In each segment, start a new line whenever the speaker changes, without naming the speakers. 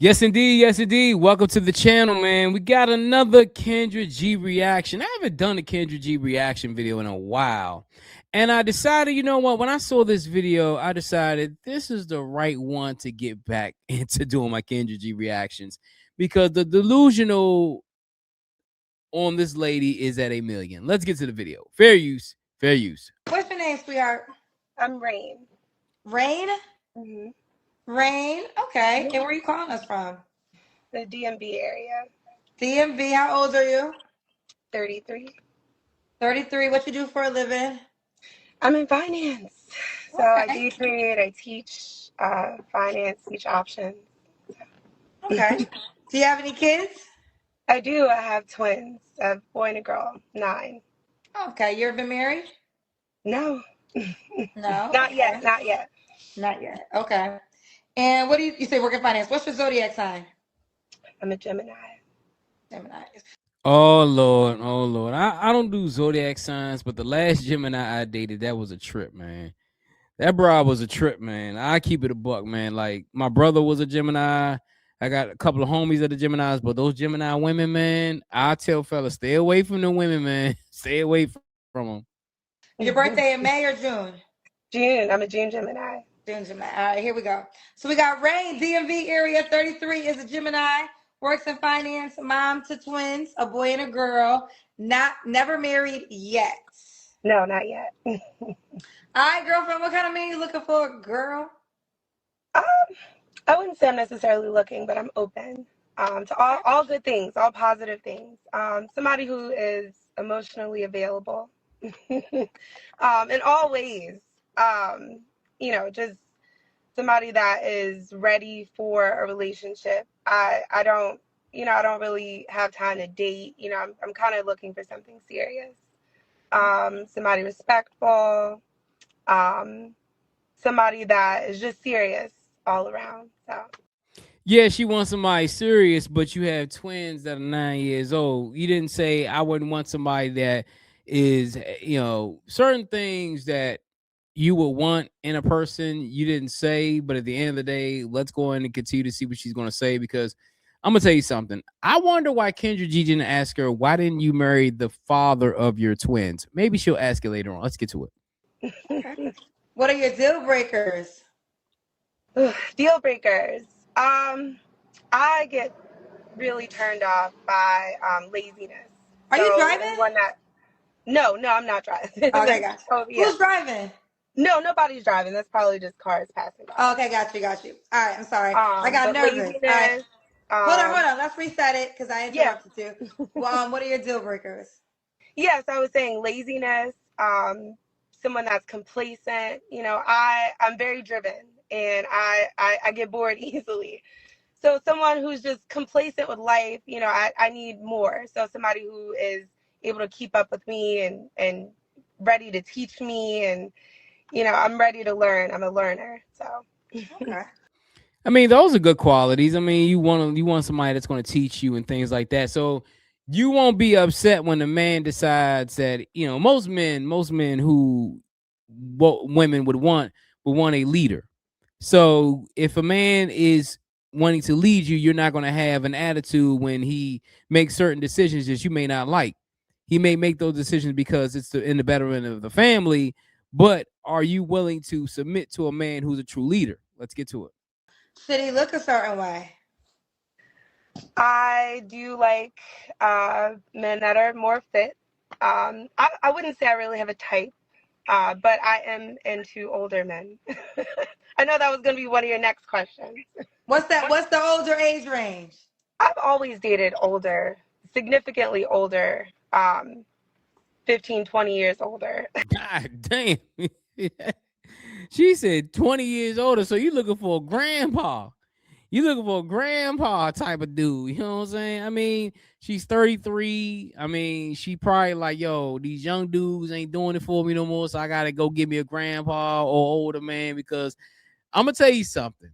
Yes, indeed. Yes, indeed. Welcome to the channel, man. We got another Kendra G reaction. I haven't done a Kendra G reaction video in a while. And I decided, you know what? When I saw this video, I decided this is the right one to get back into doing my Kendra G reactions because the delusional on this lady is at 1,000,000. Let's get to the video. Fair use. Fair use.
What's your name, sweetheart?
I'm Rain.
Rain?
Mm-hmm.
Rain? Okay. And where are you calling us from?
The DMV area.
DMV. How old are you?
33.
33. What you do for a living?
I'm in finance. So I do trade, I teach finance, teach options.
Okay. Do you have any kids?
I do. I have twins, a boy and a girl, 9.
Okay. You ever been married?
No.
No.
Not
Okay.
yet. Not yet.
Not yet. Okay. And what do you say work in finance? What's your zodiac sign?
I'm a Gemini.
Gemini.
Oh Lord, oh Lord. I don't do zodiac signs, but the last Gemini I dated, that was a trip, man. That bra was a trip, man. I keep it a buck, man. Like my brother was a Gemini. I got a couple of homies that are Geminis, but those Gemini women, man, I tell fellas, stay away from the women, man. Stay away from them.
Your birthday in May or June?
June. I'm a June Gemini.
June, Gemini. All right, here we go. So we got Rain, DMV area, 33, is a Gemini, works in finance, mom to twins, a boy and a girl, never married yet.
No, not yet.
All right, girlfriend, what kind of man you looking for, girl?
I wouldn't say I'm necessarily looking, but I'm open to all good things, all positive things. Somebody who is emotionally available in all ways. Just somebody that is ready for a relationship. I don't really have time to date. I'm kind of looking for something serious. Somebody respectful. Somebody that is just serious all around. So
Yeah, she wants somebody serious, but you have twins that are 9 years old. You didn't say I wouldn't want somebody that is, certain things that you would want in a person. You didn't say, but at the end of the day, let's go in and continue to see what she's going to say because I'm gonna tell you something. I wonder why Kendra G didn't ask her why didn't you marry the father of your twins. Maybe she'll ask it later on. Let's get to it.
Okay. What are your deal breakers?
deal breakers. I get really turned off by laziness.
Are you driving?
Anyone that no, I'm not driving.
Okay, gotcha.
Oh, yeah.
Who's driving?
No, nobody's driving. That's probably just cars passing by.
Okay, got you. All right, I'm sorry. I got
but
nervous. All right. Hold on. Let's reset it because I interrupted you. Well, what are your deal breakers?
Yes, I was saying laziness. Someone that's complacent. I'm very driven and I get bored easily. So someone who's just complacent with life, I need more. So somebody who is able to keep up with me and ready to teach me and I'm ready to learn. I'm a learner. So
okay.
I mean, those are good qualities. I mean, you want somebody that's going to teach you and things like that. So you won't be upset when a man decides that most men who what women would want a leader. So if a man is wanting to lead you, you're not going to have an attitude when he makes certain decisions that you may not like. He may make those decisions because it's in the betterment of the family, but are you willing to submit to a man who's a true leader? Let's get to it.
Should he look a certain way?
I do like men that are more fit. I wouldn't say I really have a type, but I am into older men. I know that was going to be one of your next questions.
What's the older age range?
I've always dated older, significantly older, 15, 20 years older.
God damn. She said 20 years older. So you looking for a grandpa. You looking for a grandpa type of dude. You know what I'm saying? I mean, she's 33. I mean, she probably like, yo, these young dudes ain't doing it for me no more. So I got to go get me a grandpa or older man because I'm going to tell you something.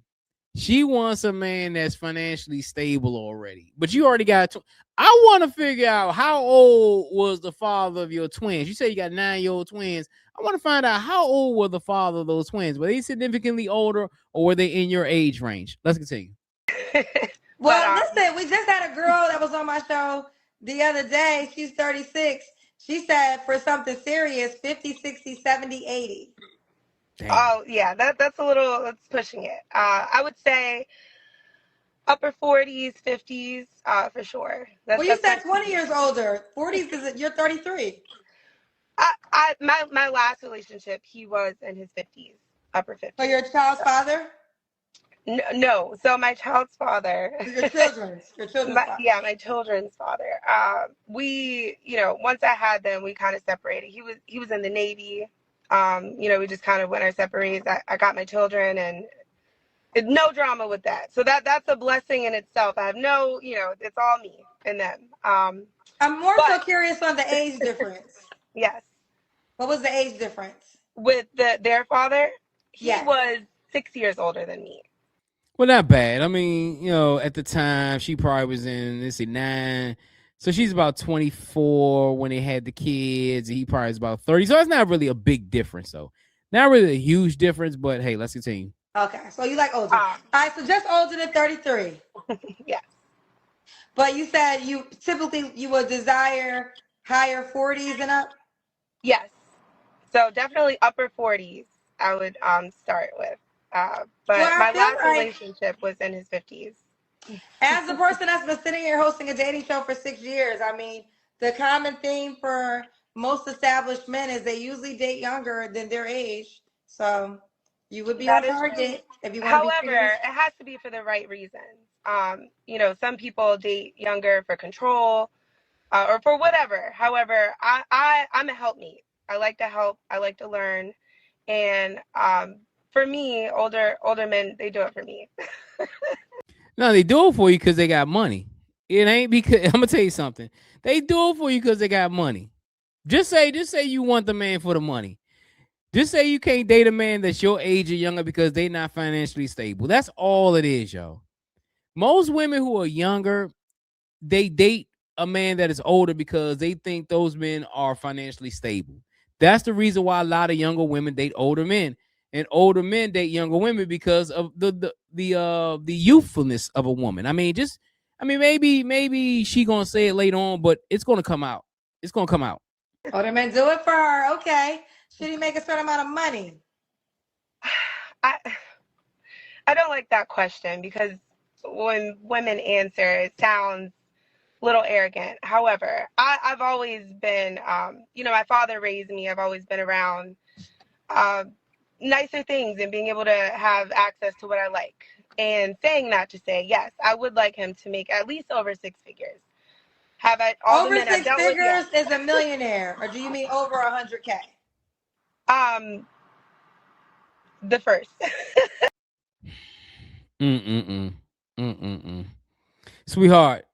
She wants a man that's financially stable already. But you already got I want to figure out how old was the father of your twins. You say you got 9-year-old twins. I want to find out how old were the father of those twins. Were they significantly older or were they in your age range? Let's continue.
Well, listen, we just had a girl that was on my show the other day. She's 36. She said for something serious, 50, 60, 70, 80.
Damn.
Oh yeah, that's pushing it. I would say upper 40s, 50s, for sure.
Well, you said 20 years older. 40s is you're 33.
My last relationship, he was in his 50s, upper 50s.
For your child's father?
No. So my child's father.
Your children's father.
Yeah, my children's father. We, once I had them, we kind of separated. He was in the Navy. We just kind of went our separate ways. I got my children, and no drama with that. So that's a blessing in itself. I have no, it's all me and them.
I'm more so curious on the age difference.
Yes.
What was the age difference?
With their father? He was 6 years older than me.
Well, not bad. I mean, at the time, she probably was in, let's see, 9. So she's about 24 when they had the kids. He probably is about 30. So it's not really a big difference, though. Not really a huge difference, but hey, let's continue.
Okay, so you like older. All right, so just older than 33.
Yes.
But you said you would desire higher 40s and up?
Yes. So definitely upper 40s I would start with. But my last relationship was in his 50s.
As a person that's been sitting here hosting a dating show for 6 years, I mean, the common theme for most established men is they usually date younger than their age. So you would be on target if you want to be.
However, it has to be for the right reasons. Some people date younger for control or for whatever. However, I'm a helpmate. I like to help. I like to learn. And for me, older men, they do it for me.
No, they do it for you because they got money. It ain't because I'm gonna tell you something. They do it for you because they got money. Just say you want the man for the money. Just say you can't date a man that's your age or younger because they not financially stable. That's all it is, yo. Most women who are younger, they date a man that is older because they think those men are financially stable. That's the reason why a lot of younger women date older men, and older men date younger women because of the youthfulness of a woman. I mean, maybe she gonna say it later on, but it's gonna come out. It's gonna come out.
Older men do it for her. Okay. Should he make a certain amount of money?
I don't like that question because when women answer, it sounds a little arrogant. However, I've always been, my father raised me. I've always been around nicer things and being able to have access to what I like. And saying that to say, yes, I would like him to make at least over 6 figures. Have I all
over 6 figures is a millionaire, or do you mean over 100K?
The first.
Sweetheart,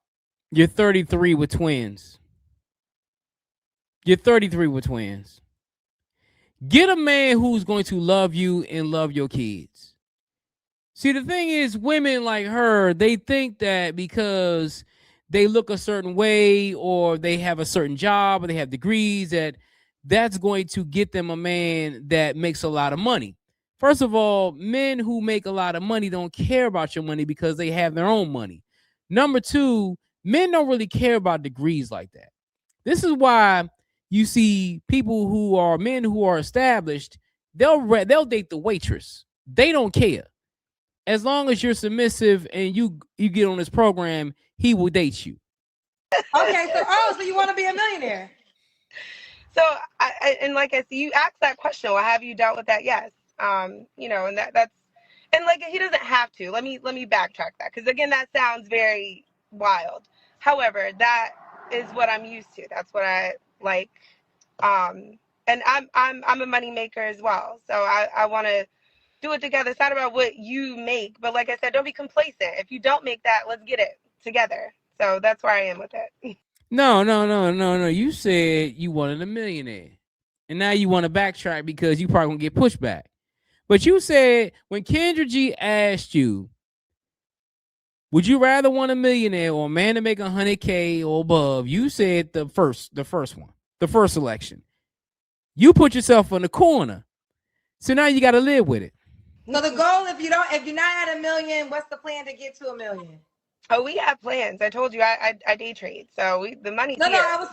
you're 33 with twins. You're 33 with twins. Get a man who's going to love you and love your kids. See, the thing is, women like her, they think that because they look a certain way or they have a certain job or they have degrees, that's going to get them a man that makes a lot of money. First of all, men who make a lot of money don't care about your money because they have their own money. Number two, men don't really care about degrees like that. This is why you see people who are men who are established, they'll date the waitress. They don't care. As long as you're submissive and you get on this program, he will date you.
Okay, so you want to be a millionaire?
So, and like I said, you asked that question. Well, have you dealt with that? Yes. And that's, and like, he doesn't have to. Let me backtrack that. Because again, that sounds very wild. However, that is what I'm used to. That's what I like. And I'm a money maker as well. So I want to do it together. It's not about what you make, but like I said, don't be complacent. If you don't make that, let's get it together. So that's where I am with it.
No. You said you wanted a millionaire. And now you want to backtrack because you probably gonna get pushback. But you said when Kendra G asked you, would you rather want a millionaire or a man to make 100K or above? You said the first one, the first selection. You put yourself in the corner. So now you got to live with it.
So the goal, if you're not at $1 million, what's the plan to get to $1 million?
Oh, we have plans. I told you I day trade, so the money's
No,
here.
I was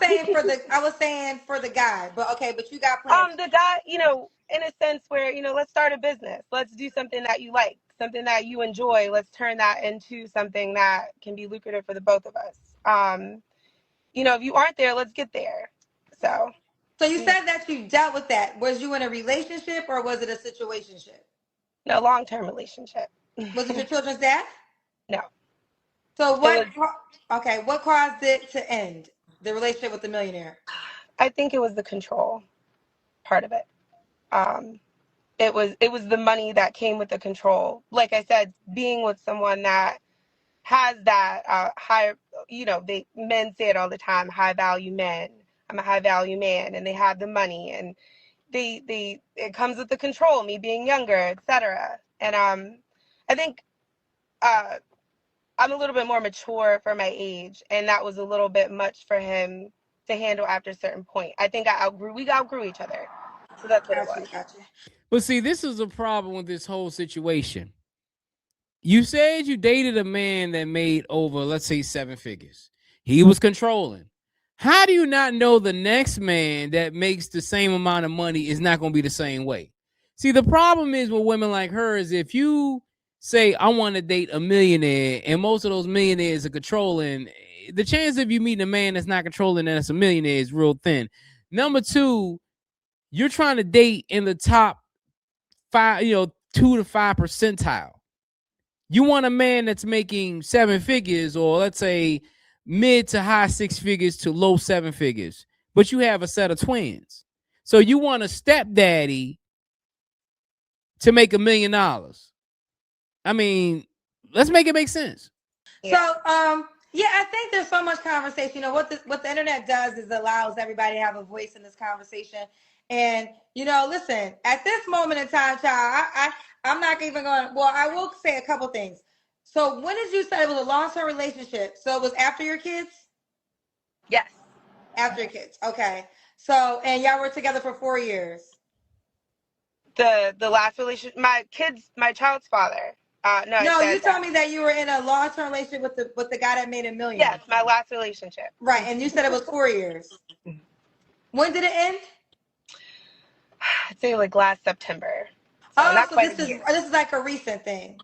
saying for the guy, but okay, but you got plans.
The guy, in a sense where, let's start a business. Let's do something that you like, something that you enjoy. Let's turn that into something that can be lucrative for the both of us. If you aren't there, let's get there. So
you said that you dealt with that. Was you in a relationship or was it a situationship?
No, long-term relationship.
Was it your children's dad?
No.
So what caused it to end, the relationship with the millionaire?
I think it was the control part of it. It was the money that came with the control. Like I said, being with someone that has that high, men say it all the time, high value men. I'm a high value man, and they have the money, and it comes with the control, me being younger, etc. And I think I'm a little bit more mature for my age, and that was a little bit much for him to handle after a certain point. I think we outgrew each other. So that's what it was.
Gotcha.
But see, this is a problem with this whole situation. You said you dated a man that made over, let's say, 7 figures. He was controlling. How do you not know the next man that makes the same amount of money is not going to be the same way? See, the problem is with women like her is if you say, I want to date a millionaire, and most of those millionaires are controlling, the chance of you meeting a man that's not controlling and that's a millionaire is real thin. Number two, you're trying to date in the top 2 to 5 percentile. You want a man that's making 7 figures, or let's say mid to high 6 figures to low 7 figures, but you have a set of twins. So you want a stepdaddy to make $1 million. I mean, let's make it make sense.
Yeah. So, I think there's so much conversation. What the internet does is allows everybody to have a voice in this conversation. And listen, at this moment in time, child, I'm not even going. Well, I will say a couple things. So, when did you say it was a long-term relationship? So it was after your kids?
Yes.
After your kids. Okay. So, and y'all were together for 4 years.
The last relationship, my child's father.
No, you told me that you were in a long-term relationship with the guy that made $1 million.
Yes, my last relationship.
Right, and you said it was 4 years. When did it end?
I'd say like last September.
So this is like a recent thing.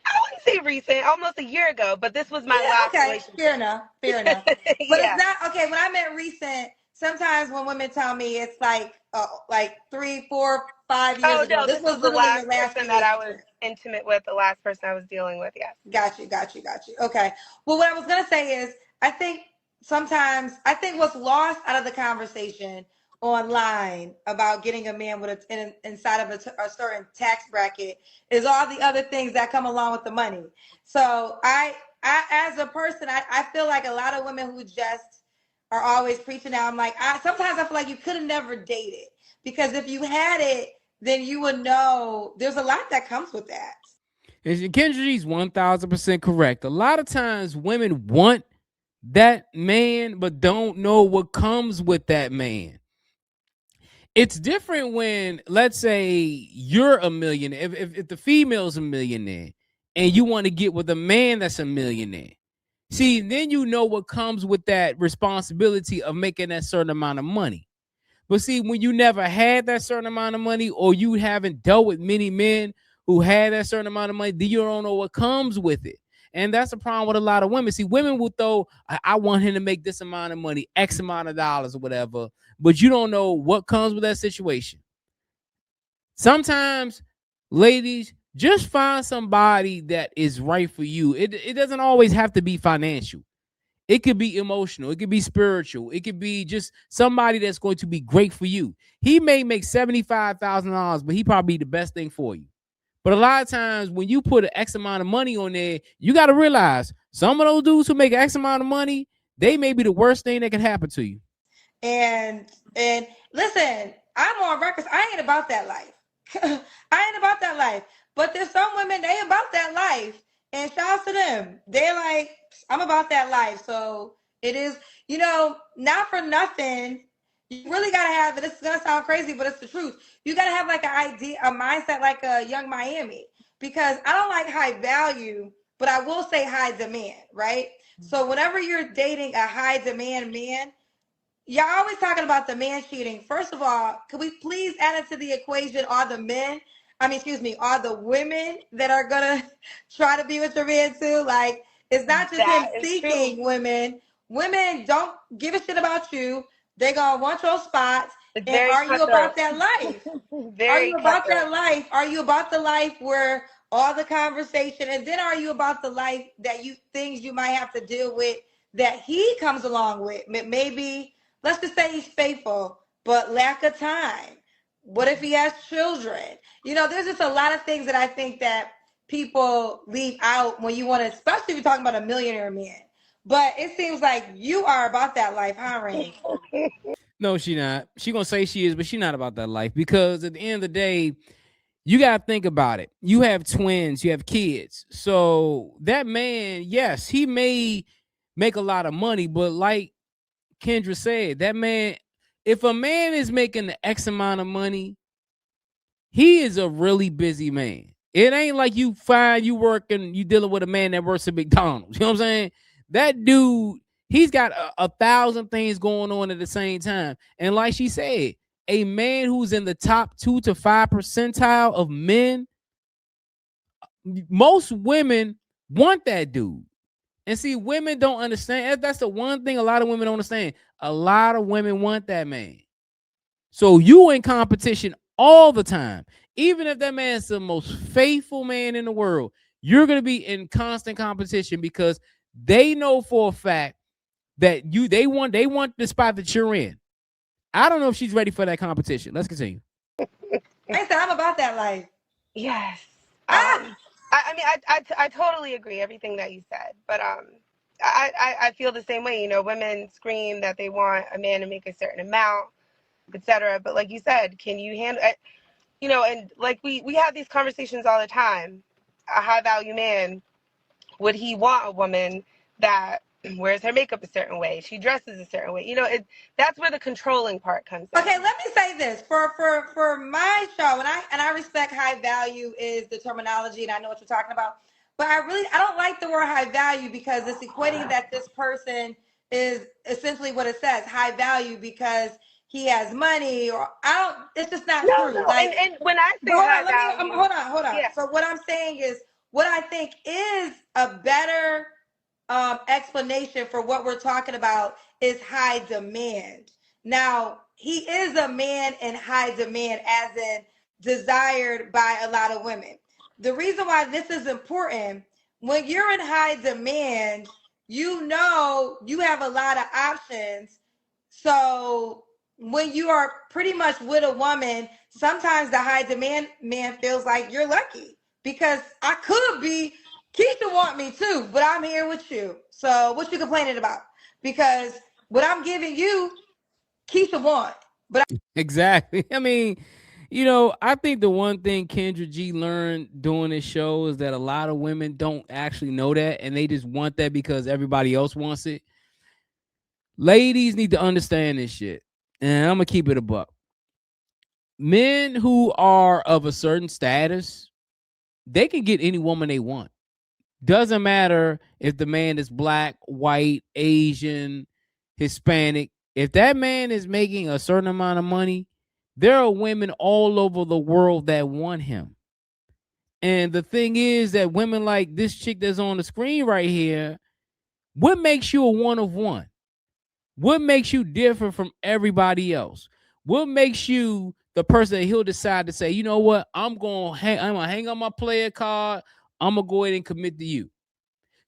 I wouldn't say recent, almost a year ago, but this was my last relationship.
Fair enough. But it's not okay. When I meant recent, sometimes when women tell me it's like 3, 4, 5 years ago.
No, this was the last person that I was intimate with, the last person I was dealing with, yes.
Got you. Okay. Well, what I was going to say is, I think what's lost out of the conversation online about getting a man with inside of a certain tax bracket is all the other things that come along with the money. So I as a person, I feel like a lot of women who just are always preaching out, I'm like, sometimes I feel like you could have never dated, because if you had it, then you would know there's a lot that comes with that.
And Kendra G's 1000% correct. A lot of times women want that man, but don't know what comes with that man. It's different when, let's say, you're a millionaire. If the female's a millionaire and you want to get with a man that's a millionaire, see, then you know what comes with that responsibility of making that certain amount of money. But see, when you never had that certain amount of money, or you haven't dealt with many men who had that certain amount of money, then you don't know what comes with it. And that's the problem with a lot of women. See, women will throw, I want him to make this amount of money, X amount of dollars or whatever, but you don't know what comes with that situation. Sometimes, ladies, just find somebody that is right for you. It doesn't always have to be financial. It could be emotional. It could be spiritual. It could be just somebody that's going to be great for you. He may make $75,000, but he probably be the best thing for you. But a lot of times when you put an X amount of money on there, you got to realize some of those dudes who make X amount of money, they may be the worst thing that can happen to you.
And listen, I'm on record. I ain't about that life. I ain't about that life. But there's some women, they about that life. And shout out to them. They're like, I'm about that life. So it is, not for nothing. You really gotta have, and this is gonna sound crazy, but it's the truth. You gotta have like an idea, a mindset like a Young Miami, because I don't like high value, but I will say high demand, right? So whenever you're dating a high demand man, y'all always talking about the man cheating. First of all, could we please add into the equation all the men? I mean, excuse me, all the women that are gonna try to be with your man too. Like, it's not just him
That is
seeking
true.
women. Women don't give a shit about you. They gonna want your spots.
It's
And
very
are you about
cutthroat.
that life? Are
Very
you about
cutthroat.
that life? Are you about the life where all the conversation, and then are you about the life that you things you might have to deal with that he comes along with? Maybe, let's just say he's faithful, but lack of time. What if he has children? You know, there's just a lot of things that I think that people leave out when you want to, especially if you're talking about a millionaire man. But it seems like you are about that life, huh, Ray?
No, she not. She gonna say she is, but she not about that life because at the end of the day, you gotta think about it. You have twins, you have kids. So that man, yes, he may make a lot of money, but like Kendra said, that man, if a man is making the X amount of money, he is a really busy man. It ain't like you find you working, you dealing with a man that works at McDonald's. You know what I'm saying? That dude, he's got a thousand things going on at the same time. And like she said, a man who's in the top 2 to 5 percentile of men, most women want that dude. And see, women don't understand. That's the one thing a lot of women don't understand. A lot of women want that man. So you in competition all the time. Even if that man's the most faithful man in the world, you're gonna be in constant competition because they know for a fact that they want the spot that you're in. I don't know if she's ready for that competition. Let's continue.
I said I'm about that life.
Yes.
Ah,
I mean, I totally agree everything that you said, but I feel the same way. You know, women scream that they want a man to make a certain amount, etc. But like you said, can you handle it? You know, and like we have these conversations all the time. A high value man, would he want a woman that wears her makeup a certain way, she dresses a certain way? You know, that's where the controlling part comes in.
okay, let me say this for my show, and I respect high value is the terminology, and I know what you're talking about. But I don't like the word high value because it's equating that this person is essentially what it says, high value because he has money, or I don't. It's just not
No,
true.
no,
Like,
and when I say
but hold
high
on, let me
value,
hold on.
yeah,
So what I'm saying is, what I think is a better explanation for what we're talking about is high demand. Now, he is a man in high demand, as in desired by a lot of women. The reason why this is important, when you're in high demand, you know you have a lot of options. So when you are pretty much with a woman, sometimes the high demand man feels like you're lucky because I could be, Keisha want me too, but I'm here with you. So what you complaining about? Because what I'm giving you, Keisha want. But
Exactly. I mean, I think the one thing Kendra G learned doing this show is that a lot of women don't actually know that and they just want that because everybody else wants it. Ladies need to understand this shit. And I'm gonna keep it a buck. Men who are of a certain status, they can get any woman they want. Doesn't matter if the man is black, white, Asian, Hispanic. If that man is making a certain amount of money, there are women all over the world that want him. And the thing is that women like this chick that's on the screen right here, what makes you a one of one? What makes you different from everybody else? What makes you the person that he'll decide to say, you know what, I'm gonna hang on my player card. I'm gonna go ahead and commit to you.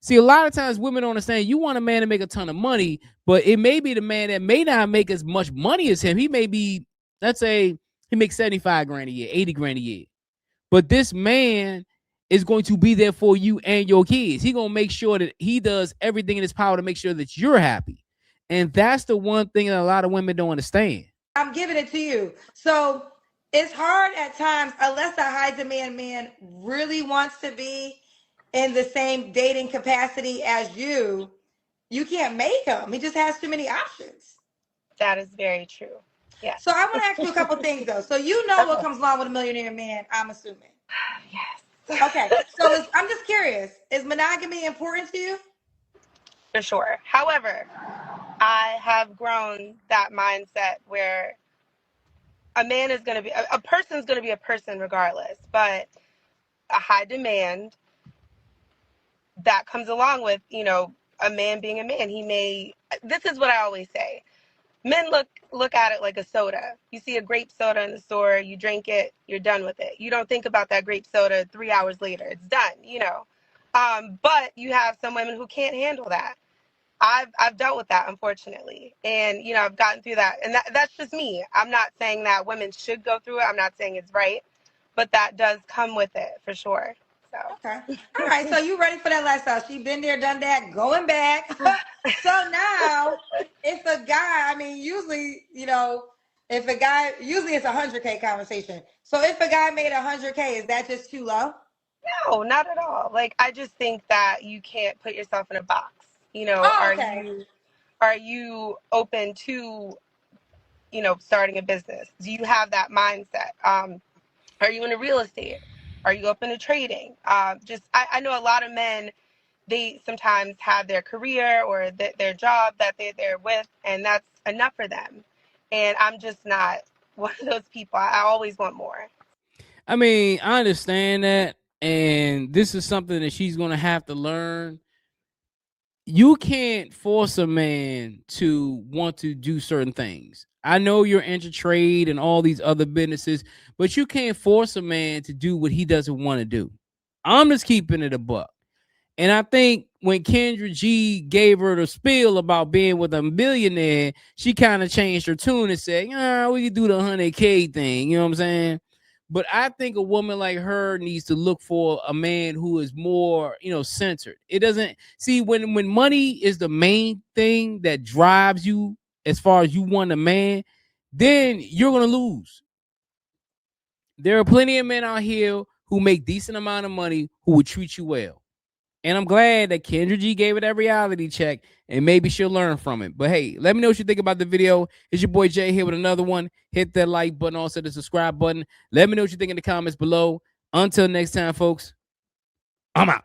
See, a lot of times women don't understand you want a man to make a ton of money, but it may be the man that may not make as much money as him. He may be, let's say, he makes 75 grand a year, 80 grand a year. But this man is going to be there for you and your kids. He's going to make sure that he does everything in his power to make sure that you're happy. And that's the one thing that a lot of women don't understand.
I'm giving it to you. So it's hard at times, unless a high demand man really wants to be in the same dating capacity as you can't make him. He just has too many options.
that is very true. Yeah.
So I want to ask you a couple things though. So you know what comes along with a millionaire man, I'm assuming.
Yes.
Okay. So I'm just curious. Is monogamy important to you?
For sure. However, I have grown that mindset where a man is going to be, a person is going to be a person regardless, but a high demand that comes along with, a man being a man. This is what I always say. Men look at it like a soda. You see a grape soda in the store, you drink it, you're done with it. You don't think about that grape soda 3 hours later. It's done. But you have some women who can't handle that. I've dealt with that, unfortunately, and I've gotten through that, and that's just me. I'm not saying that women should go through it. I'm not saying it's right, but that does come with it for sure. So
Okay. All right. So you ready for that lifestyle? She been there, done that, going back. So now, if a guy, I mean, usually, if a guy, usually it's 100K conversation. So if a guy made 100K, is that just too low?
no, not at all. Like, I just think that you can't put yourself in a box.
Oh, okay.
Are you open to starting a business? Do you have that mindset? Are you into real estate? Are you open to trading? I know a lot of men, they sometimes have their career or their job that they're with, and that's enough for them. And I'm just not one of those people. I always want more.
I mean, I understand that, and this is something that she's gonna have to learn. You can't force a man to want to do certain things. I know you're into trade and all these other businesses, but you can't force a man to do what he doesn't want to do. I'm just keeping it a buck. And I think when Kendra G gave her the spiel about being with a millionaire, she kind of changed her tune and said, we can do the 100K thing. You know what I'm saying? But I think a woman like her needs to look for a man who is more, centered. It doesn't see when money is the main thing that drives you as far as you want a man, then you're gonna lose. There are plenty of men out here who make decent amount of money who would treat you well. And I'm glad that Kendra G gave it that reality check, and maybe she'll learn from it. But hey, let me know what you think about the video. It's your boy Jay here with another one. Hit that like button, also the subscribe button. Let me know what you think in the comments below. Until next time, folks, I'm out.